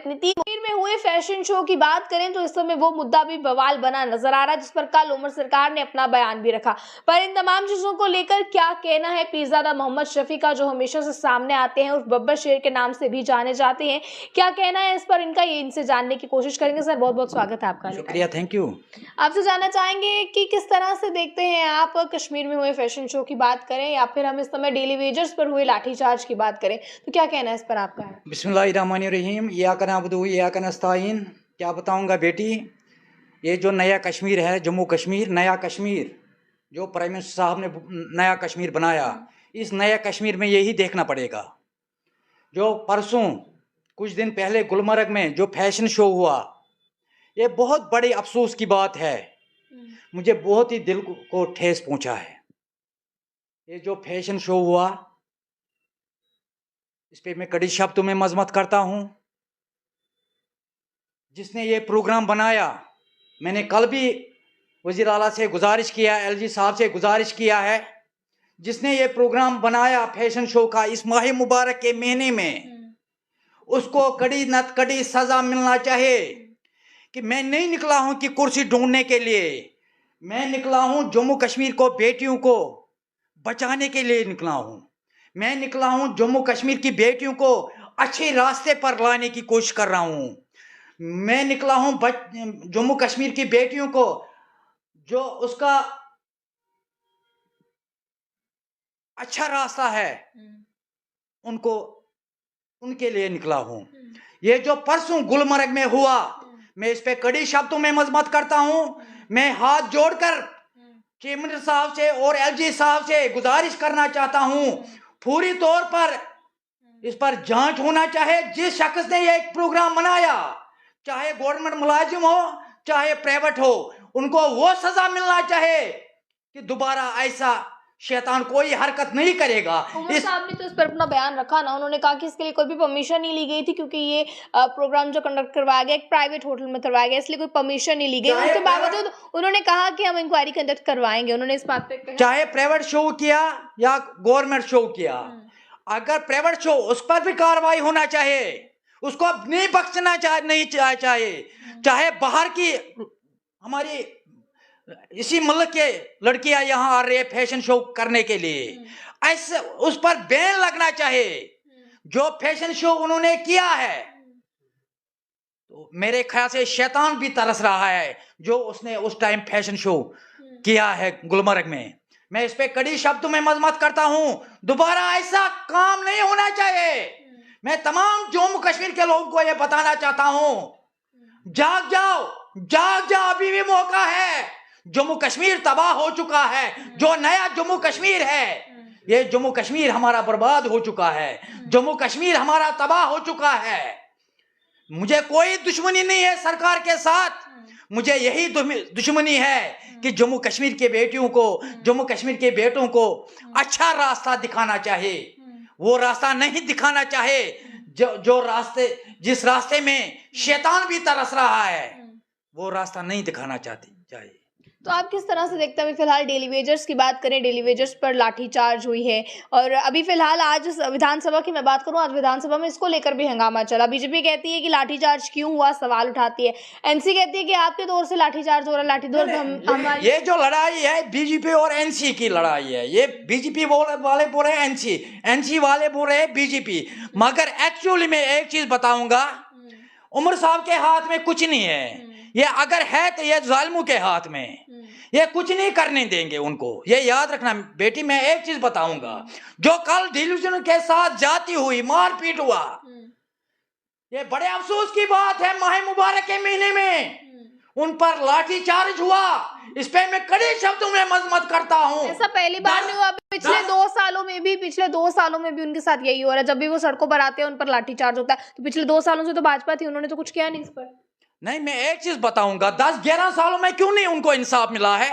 कूटनीति। कश्मीर में हुए फैशन शो की बात करें तो इस समय वो मुद्दा भी बवाल बना नजर आ रहा है, जिस पर कल उमर सरकार ने अपना बयान भी रखा। पर इन तमाम चीजों को लेकर क्या कहना है पीरजादा मोहम्मद शफी का, जो हमेशा से सामने आते हैं और बब्बर शेर के नाम से भी जाने जाते हैं, क्या कहना है इस पर इनका, ये इनसे जानने की कोशिश करेंगे। सर बहुत बहुत स्वागत है आपका। शुक्रिया, थैंक यू। आपसे जानना चाहेंगे कि किस तरह से देखते हैं आप कश्मीर में हुए फैशन शो की बात करें या फिर हम इस समय डेली वेजर्स पर हुए लाठीचार्ज की बात करें, तो क्या कहना है इस पर आपका? बिस्मिल्लाहिर्रहमानिर्रहीम, इय्याका नअबुदु व इय्याका नस्तईन। क्या बताऊंगा बेटी, ये जो नया कश्मीर है, जम्मू कश्मीर, नया कश्मीर जो प्राइम मिनिस्टर साहब ने नया कश्मीर बनाया, इस नया कश्मीर में यही देखना पड़ेगा। जो परसों कुछ दिन पहले गुलमर्ग में जो फैशन शो हुआ, ये बहुत बड़ी अफसोस की बात है। मुझे बहुत ही दिल को ठेस पहुंचा है। ये जो फैशन शो हुआ, इस पे मैं कड़ी शब्दों में मजम्मत करता हूं। जिसने ये प्रोग्राम बनाया, मैंने कल भी वज़ीर आला से गुजारिश किया, एलजी साहब से गुजारिश किया है, जिसने ये प्रोग्राम बनाया फैशन शो का इस माह मुबारक के महीने में, उसको कड़ी नत कड़ी सजा मिलना चाहिए। कि मैं नहीं निकला हूं कि कुर्सी ढूंढने के लिए, मैं निकला हूं जम्मू कश्मीर को, बेटियों को बचाने के लिए निकला हूं। मैं निकला हूं जम्मू कश्मीर की बेटियों को अच्छे रास्ते पर लाने की कोशिश कर रहा हूं। मैं निकला हूं जम्मू कश्मीर की बेटियों को जो उसका अच्छा रास्ता है, उनको उनके लिए निकला हूं। ये जो परसों गुलमर्ग में हुआ, मैं इस पे कड़ी शब्दों में मजम्मत करता हूं। मैं हाथ जोड़कर चीफ मिनिस्टर साहब से और एलजी साहब से गुजारिश करना चाहता हूं, पूरी तौर पर इस पर जांच होना चाहिए। जिस शख्स ने ये प्रोग्राम बनाया, चाहे गवर्नमेंट मुलाजिम हो चाहे प्राइवेट हो, उनको वो सजा मिलना चाहिए कि दोबारा ऐसा शैतान कोई हरकत नहीं करेगा। उमर साहब ने तो इस पर अपना बयान रखा ना, उन्होंने कहा कि इसके लिए कोई भी परमिशन नहीं ली गई थी, क्योंकि ये प्रोग्राम जो कंडक्ट करवाया गया एक प्राइवेट होटल में करवाया गया, इसलिए कोई परमिशन नहीं ली गई। उसके बावजूद उन्होंने कहा कि हम इंक्वायरी कंडक्ट करवाएंगे। उन्होंने इस बात पे कहा, चाहे प्राइवेट शो किया या गवर्नमेंट शो किया, अगर प्राइवेट शो, उस पर भी कार्रवाई होना चाहिए, उसको नहीं बख्शना नहीं चाहिए। चाहे बाहर की हमारी इसी मुल्क के लड़कियां यहाँ आ रही है फैशन शो करने के लिए, ऐसे उस पर बैन लगना चाहिए। जो फैशन शो उन्होंने किया है, तो मेरे ख्याल से शैतान भी तरस रहा है जो उसने उस टाइम फैशन शो किया है गुलमर्ग में। मैं इस पे कड़ी शब्दों में मजम्मत करता हूं, दोबारा ऐसा काम नहीं होना चाहिए। मैं तमाम जम्मू कश्मीर के लोगों को यह बताना चाहता हूं, जाग जाओ, जाग जाओ, अभी भी मौका है। जम्मू कश्मीर तबाह हो चुका है। जो नया जम्मू कश्मीर है, ये जम्मू कश्मीर हमारा बर्बाद हो चुका है। जम्मू कश्मीर हमारा तबाह हो चुका है। मुझे कोई दुश्मनी नहीं है सरकार के साथ, मुझे यही दुश्मनी है कि जम्मू कश्मीर के बेटियों को, जम्मू कश्मीर के बेटों को अच्छा रास्ता दिखाना चाहिए। वो रास्ता नहीं दिखाना चाहिए जो रास्ते, जिस रास्ते में शैतान भी तरस रहा है, वो रास्ता नहीं दिखाना चाहिए। तो आप किस तरह से देखते हैं? अभी फिलहाल डेली वेजर्स की बात करें, डेली वेजर्स पर लाठीचार्ज हुई है, और अभी फिलहाल आज विधानसभा की मैं बात करूं, आज विधानसभा में इसको लेकर भी हंगामा चला। बीजेपी कहती है कि लाठीचार्ज क्यों हुआ, सवाल उठाती है। एनसी कहती है कि आपके दौर से लाठीचार्ज हो रहा है, लाठीचार्ज हमारी। ये जो लड़ाई है बीजेपी और एनसी की लड़ाई है। ये बीजेपी वाले बोल रहे हैं एनसी वाले बोल रहे हैं बीजेपी। मगर एक्चुअली मैं एक चीज बताऊंगा, उमर साहब के हाथ में कुछ नहीं है। ये अगर है तो ये जालिमों के हाथ में, ये कुछ नहीं करने देंगे उनको, ये याद रखना बेटी। मैं एक चीज बताऊंगा, जो कल डिल्यूजन के साथ जाती हुई मारपीट हुआ, ये बड़े अफसोस की बात है। माह मुबारक के महीने में उन पर लाठीचार्ज हुआ, इस पे मैं कड़े शब्दों में मजम्मत करता हूँ। ऐसा पहली बार नहीं हुआ, पिछले 2 सालों में भी उनके साथ यही हो रहा है। जब भी वो सड़कों पर आते हैं उन पर लाठीचार्ज होता है। तो पिछले 2 सालों से तो भाजपा थी, उन्होंने तो कुछ किया नहीं इस पर। नहीं, मैं एक चीज बताऊंगा, 10-11 सालों में क्यों नहीं उनको इंसाफ मिला है?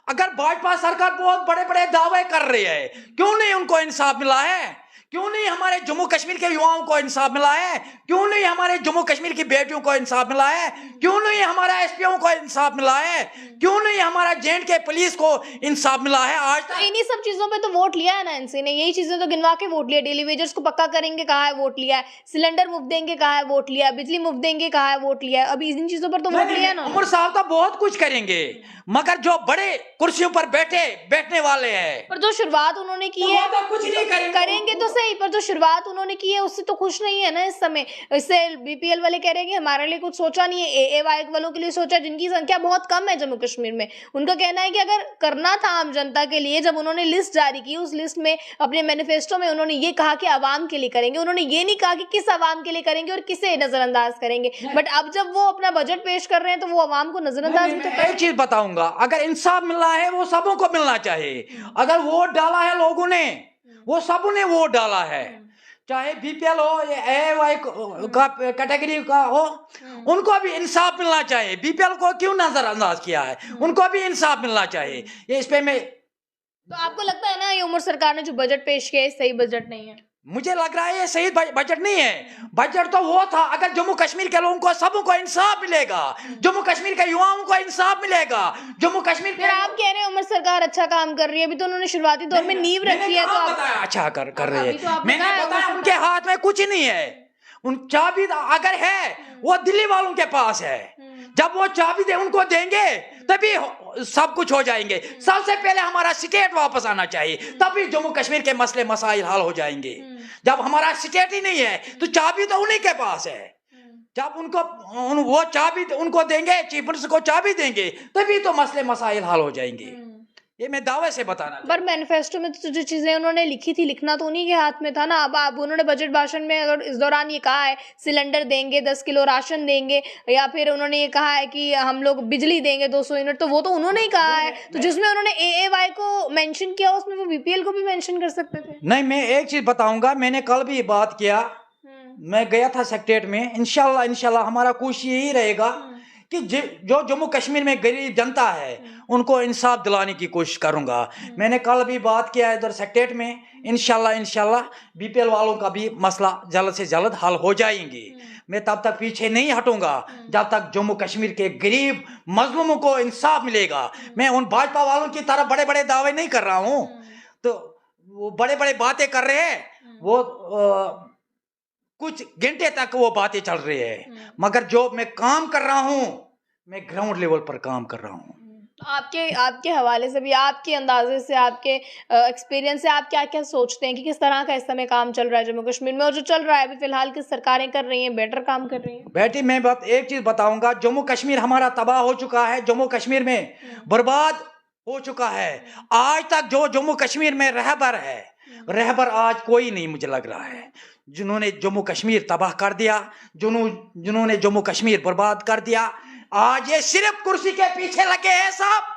अगर भाजपा सरकार बहुत बड़े बड़े दावे कर रही है, क्यों नहीं उनको इंसाफ मिला है? क्यों नहीं हमारे जम्मू कश्मीर के युवाओं को इंसाफ मिला है? क्यों नहीं हमारे जम्मू कश्मीर की बेटियों को इंसाफ मिला है? क्यों नहीं हमारा एसपीओ को इंसाफ मिला है? क्यों नहीं हमारा जेएंड के पुलिस को इंसाफ मिला है आज तक? इन्हीं सब चीजों पे तो वोट लिया है ना एनसी ने, यही चीजें तो गिनवा के वोट लिया। डेली वेजर्स को पक्का करेंगे कहा है, वोट लिया है। सिलेंडर मुफ्त देंगे कहा है, वोट लिया है। बिजली मुफ्त देंगे कहा है, वोट लिया है। अभी इन चीजों पर तो वोट लिया है ना। उमर साहब तो बहुत कुछ करेंगे, मगर जो बड़े कुर्सियों पर बैठने वाले हैं, पर जो शुरुआत उन्होंने की है, तो कुछ नहीं करेंगे तो सही, पर जो शुरुआत उन्होंने की है उससे तो खुश नहीं है ना इस समय। इससे बीपीएल वाले कह रहे हैं कि हमारे लिए कुछ सोचा नहीं है, एएवाई वालों के लिए सोचा, जिनकी संख्या बहुत कम है जम्मू कश्मीर में। उनका कहना है कि अगर करना था आम जनता के लिए, जब उन्होंने लिस्ट जारी की, उस लिस्ट में अपने मैनिफेस्टो में उन्होंने ये कहा कि आवाम के लिए करेंगे। उन्होंने ये नहीं कहा कि किस आवाम के लिए करेंगे और किसे नजरअंदाज करेंगे। बट अब जब वो अपना बजट पेश कर रहे हैं तो वो आवाम को नजरअंदाज भी तो कर। एक चीज बताऊंगा, अगर इंसाफ मिलना है वो सबों को मिलना चाहिए। अगर वोट डाला है लोगों ने, वो सबों ने वोट डाला है, चाहे बीपीएल हो या एवाई का कैटेगरी का हो, उनको भी इंसाफ मिलना चाहिए। बीपीएल को क्यों नजरअंदाज किया है? उनको भी इंसाफ मिलना चाहिए। ये इस पे मैं, तो आपको लगता है ना ये उमर सरकार ने जो बजट पेश किया है सही बजट नहीं है? मुझे लग रहा है ये सही बजट नहीं है। बजट तो वो था, अगर जम्मू कश्मीर के लोगों को सबों को इंसाफ मिलेगा, जम्मू कश्मीर के युवाओं को इंसाफ मिलेगा, जम्मू कश्मीर फिर आप कह रहे हैं उमर सरकार अच्छा काम कर रही है। अभी तो उन्होंने शुरुआती दौर में नींव रखी है, तो आप बताया अच्छा कर रही अभी तो है। आप मैंने बताया बताया उनके हाथ में कुछ नहीं है। उन चाबी अगर है वो दिल्ली वालों के पास है। जब वो चाबी दे उनको देंगे तभी सब कुछ हो जाएंगे। सबसे पहले हमारा स्टेट वापस आना चाहिए, तभी जम्मू कश्मीर के मसले मसाइल हल हो जाएंगे। जब हमारा स्टेट ही नहीं है तो चाबी तो उन्हीं के पास है। जब वो चाबी उनको देंगे, चीफ मिनिस्टर को चाबी देंगे, तभी तो मसले मसाइल हल हो जाएंगे। ये मैं दावे से बताना। पर मैनिफेस्टो में तो जो चीजें उन्होंने लिखी थी, लिखना तो उन्हीं के हाथ में था ना। अब उन्होंने बजट भाषण में अगर इस दौरान ये कहा है सिलेंडर देंगे, 10 किलो राशन देंगे, या फिर उन्होंने ये कहा है कि हम लोग बिजली देंगे 200 यूनिट, तो वो तो उन्होंने ही कहा है। तो जिसमें उन्होंने एएवाई को मेंशन किया, उसमें वो बीपीएल को भी मेंशन कर सकते थे। नहीं, मैं एक चीज बताऊंगा, मैंने कल भी बात किया, मैं गया था सेक्रेटरीट में। इंशाल्लाह हमारा कोशिश यही रहेगा कि जो जम्मू कश्मीर में गरीब जनता है उनको इंसाफ दिलाने की कोशिश करूंगा। मैंने कल भी बात किया इधर सेक्रेटरीट में। इंशाल्लाह बीपीएल वालों का भी मसला जल्द से जल्द हल हो जाएंगे। मैं तब तक पीछे नहीं हटूंगा जब तक जम्मू कश्मीर के गरीब मजलूमों को इंसाफ मिलेगा। मैं उन भाजपा वालों की तरह बड़े बड़े दावे नहीं कर रहा हूं, तो वो बड़े बड़े बातें कर रहे हैं, वो कुछ घंटे तक वो बातें चल रही है, मगर जो मैं काम कर रहा हूं, मैं ग्राउंड लेवल पर काम कर रहा हूं। आपके हवाले से भी, आपके अंदाजे से, आपके एक्सपीरियंस से आप क्या क्या सोचते हैं कि किस तरह का इस समय काम चल रहा है जम्मू कश्मीर में, और जो चल रहा है अभी फिलहाल किस सरकारें कर रही हैं, बेटर काम कर रही हैं? बेटी मैं एक चीज बताऊंगा, जम्मू कश्मीर हमारा तबाह हो चुका है, जम्मू कश्मीर में बर्बाद हो चुका है। आज तक जो जम्मू कश्मीर में रहबर आज कोई नहीं मुझे लग रहा है, जिन्होंने जम्मू कश्मीर तबाह कर दिया, जिन्होंने जम्मू कश्मीर बर्बाद कर दिया। आज ये सिर्फ कुर्सी के पीछे लगे हैं साहब,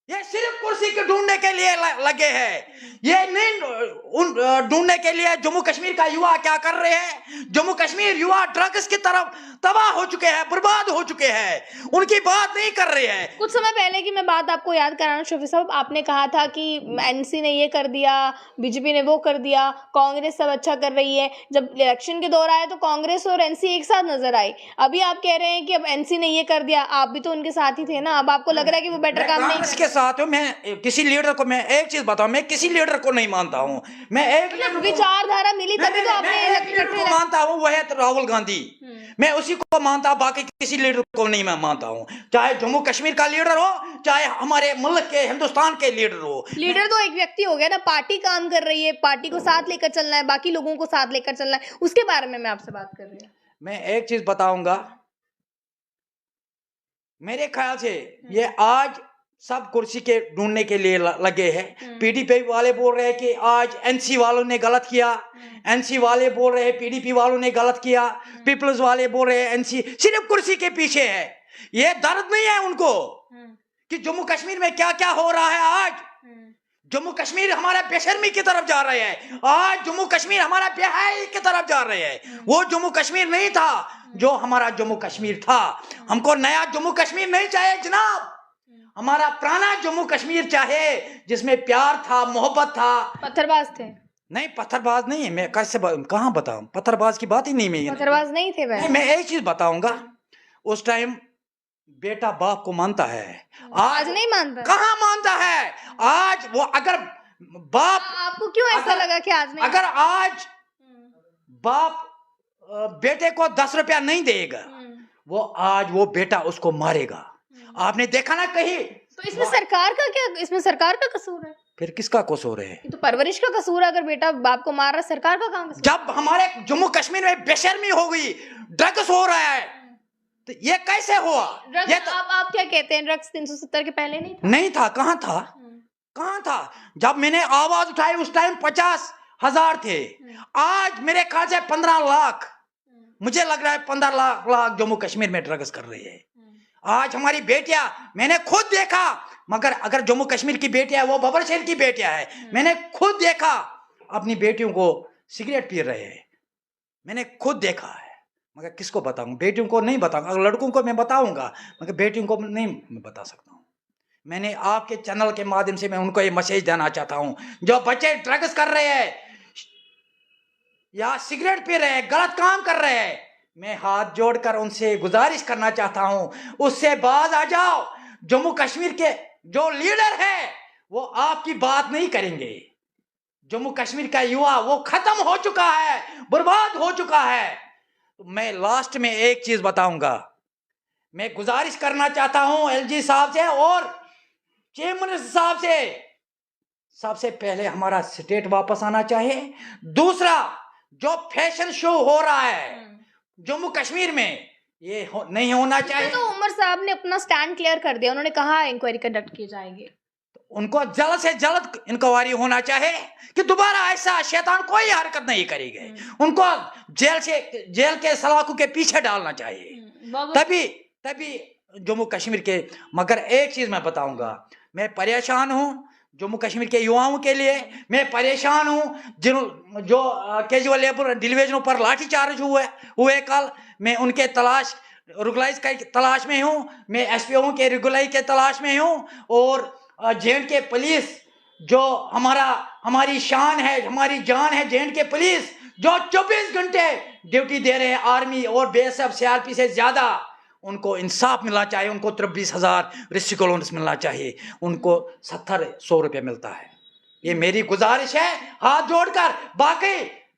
ये सिर्फ कुर्सी के ढूंढने के लिए लगे हैं। ये नहीं ढूंढने के लिए जम्मू कश्मीर का युवा क्या कर रहे हैं। जम्मू कश्मीर युवा ड्रग्स की तरफ तबाह हो चुके हैं, बर्बाद हो चुके हैं, उनकी बात नहीं कर रहे हैं। कुछ समय पहले की मैं बात आपको याद कराना शफी साहब, आपने कहा था कि एनसी ने ये कर दिया, बीजेपी ने वो कर दिया, कांग्रेस सब अच्छा कर रही है। जब इलेक्शन के दौर आए तो कांग्रेस और एनसी एक साथ नजर आई। अभी आप कह रहे हैं कि अब एनसी ने ये कर दिया, आप भी तो उनके साथ ही थे ना। अब आपको लग रहा है कि वो बेटर काम नहीं इसके साथ मैं किसी लीडर को, मैं एक चीज बताऊं, मैं किसी लीडर को नहीं मानता हूं। मैं एक विचारधारा मिली तभी तो आपने मानता हूं, वह है राहुल गांधी। मैं उसी को मानता हूं, बाकी किसी लीडर को नहीं मैं मानता हूं। चाहे जम्मू कश्मीर का लीडर हो, चाहे हमारे मुल्क के हिंदुस्तान के लीडर हो। लीडर तो एक व्यक्ति हो गया ना, पार्टी काम कर रही है, पार्टी को साथ लेकर चलना है, बाकी लोगों को साथ लेकर चलना है, उसके बारे में मैं आपसे बात कर रही हूँ। मैं एक चीज बताऊंगा, मेरे ख्याल से ये आज सब कुर्सी के ढूंढने के लिए लगे हैं। पीडीपी वाले बोल रहे हैं कि आज एनसी वालों ने गलत किया, एनसी वाले बोल रहे हैं पीडीपी वालों ने गलत किया, पीपल्स वाले बोल रहे हैं एनसी सिर्फ कुर्सी के पीछे है। ये दर्द नहीं है उनको कि जम्मू कश्मीर में क्या क्या हो रहा है। आज जम्मू कश्मीर हमारा बेशर्मी की तरफ जा रहे हैं, आज जम्मू कश्मीर हमारा बेहयाई की तरफ जा रहे हैं। वो जम्मू कश्मीर नहीं था जो हमारा जम्मू कश्मीर था। हमको नया जम्मू कश्मीर नहीं चाहिए जनाब, हमारा पुराना जम्मू कश्मीर चाहे, जिसमें प्यार था, मोहब्बत था। पत्थरबाज थे, नहीं, पत्थरबाज नहीं है मैं, कैसे कहाँ बताऊं, पत्थरबाज की बात ही नहीं मैं। पत्थरबाज नहीं थे वह। नहीं, मैं एक चीज बताऊंगा, उस टाइम बेटा बाप को मानता है, आज नहीं मानता। कहाँ मानता है आज वो? अगर बाप, आपको क्यों ऐसा लगा कि आज नहीं? अगर आज बाप बेटे को 10 रुपया नहीं देगा, वो आज वो बेटा उसको मारेगा। आपने देखा ना कहीं? तो इसमें सरकार का क्या, इसमें सरकार का कसूर है? फिर किसका कसूर है? ये तो परवरिश का कसूर है। अगर बेटा बाप को मार रहा है, सरकार का काम। जब हमारे जम्मू कश्मीर में बेशर्मी हो गई, ड्रग्स हो रहा है, तो ये कैसे हुआ? ये तो आप क्या कहते हैं, ड्रग्स 370 के पहले नहीं था? नहीं था, कहाँ था, कहाँ था? जब मैंने आवाज उठाई उस टाइम 50,000 थे, आज मेरे ख्याल से 15 लाख, मुझे लग रहा है 15 लाख जम्मू कश्मीर में ड्रग्स कर रही है। आज हमारी बेटियां, मैंने खुद देखा, मगर अगर जम्मू कश्मीर की बेटियां, वो बबर शहर की बेटियां है, मैंने खुद देखा अपनी बेटियों को सिगरेट पी रहे हैं, मैंने खुद देखा है। मगर किसको बताऊं? बेटियों को नहीं बताऊंगा, लड़कों को मैं बताऊंगा, मगर बेटियों को नहीं मैं बता सकता हूं। मैंने आपके चैनल के माध्यम से मैं उनको ये मैसेज देना चाहता हूं, जो बच्चे ड्रग्स कर रहे हैं या सिगरेट पी रहे हैं, गलत काम कर रहे हैं, मैं हाथ जोड़कर उनसे गुजारिश करना चाहता हूं, उससे बाज आ जाओ। जम्मू कश्मीर के जो लीडर है वो आपकी बात नहीं करेंगे। जम्मू कश्मीर का युवा वो खत्म हो चुका है, बर्बाद हो चुका है। तो मैं लास्ट में एक चीज बताऊंगा, मैं गुजारिश करना चाहता हूं एलजी साहब से और चीफ मिनिस्टर साहब से, सबसे पहले हमारा स्टेट वापस आना चाहिए। दूसरा, जो फैशन शो हो रहा है जम्मू कश्मीर में, ये नहीं होना चाहिए। तो उमर साहब ने अपना स्टैंड क्लियर कर दिया, उन्होंने कहा इंक्वायरी कंडक्ट की जाएगी। उनको जल्द से जल्द इंक्वायरी होना चाहिए कि दोबारा ऐसा शैतान कोई हरकत नहीं करेंगे। उनको जेल के सलाखों के पीछे डालना चाहिए, तभी जम्मू कश्मीर के। मगर एक चीज मैं बताऊंगा, मैं परेशान हूं जम्मू कश्मीर के युवाओं के लिए, मैं परेशान हूं जो कैजुअल लेबर डिलीवरियों पर लाठीचार्ज हुए कल, मैं उनके रेगुलाइज के तलाश में हूं, मैं एसपीओ के रेगुलाइज के तलाश में हूं, और जेएंड के पुलिस जो हमारी शान है, हमारी जान है, जेएंड के पुलिस जो 24 घंटे ड्यूटी दे रहे हैं, आर्मी और बीएसएफ सीआरपी से ज्यादा, उनको इंसाफ मिलना चाहिए। उनको 23,000 रिस्ट्रिक्ट अलाउंस मिलना चाहिए, उनको 70-100 रुपये मिलता है। ये मेरी गुजारिश है हाथ जोड़कर। बाकी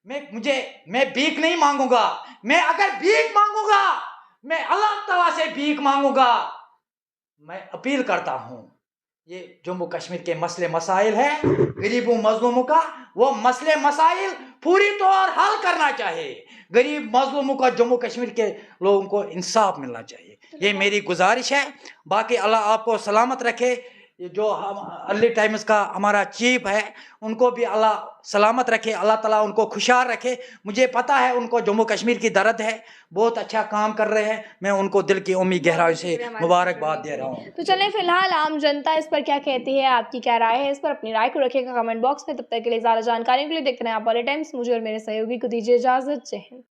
मैं भीख नहीं मांगूंगा, मैं अगर भीख मांगूंगा मैं अल्लाह ताला से भीख मांगूंगा। मैं अपील करता हूं, ये जम्मू कश्मीर के मसले मसाइल है गरीबों मजलूमों का, वो मसले मसाइल पूरी तौर हल करना चाहिए। गरीब मजलूमों का, जम्मू कश्मीर के लोगों को इंसाफ मिलना चाहिए, ये मेरी गुजारिश है। बाकी अल्लाह आपको सलामत रखे। ये जो अर्ली टाइम्स का हमारा चीफ है, उनको भी अल्लाह सलामत रखे, अल्लाह ताला उनको खुशहाल रखे। मुझे पता है उनको जम्मू कश्मीर की दर्द है, बहुत अच्छा काम कर रहे हैं, मैं उनको दिल की उम्मीद गहराई से मुबारकबाद दे रहा हूँ। तो चलें, फिलहाल आम जनता इस पर क्या कहती है, आपकी क्या राय है इस पर, अपनी राय को रखिएगा कमेंट बॉक्स में। तब तक के लिए ज़्यादा जानकारी के लिए देखते रहें आप अर्ली टाइम्स। मुझे और मेरे सहयोगी को दीजिए इजाज़त। जय हिंद।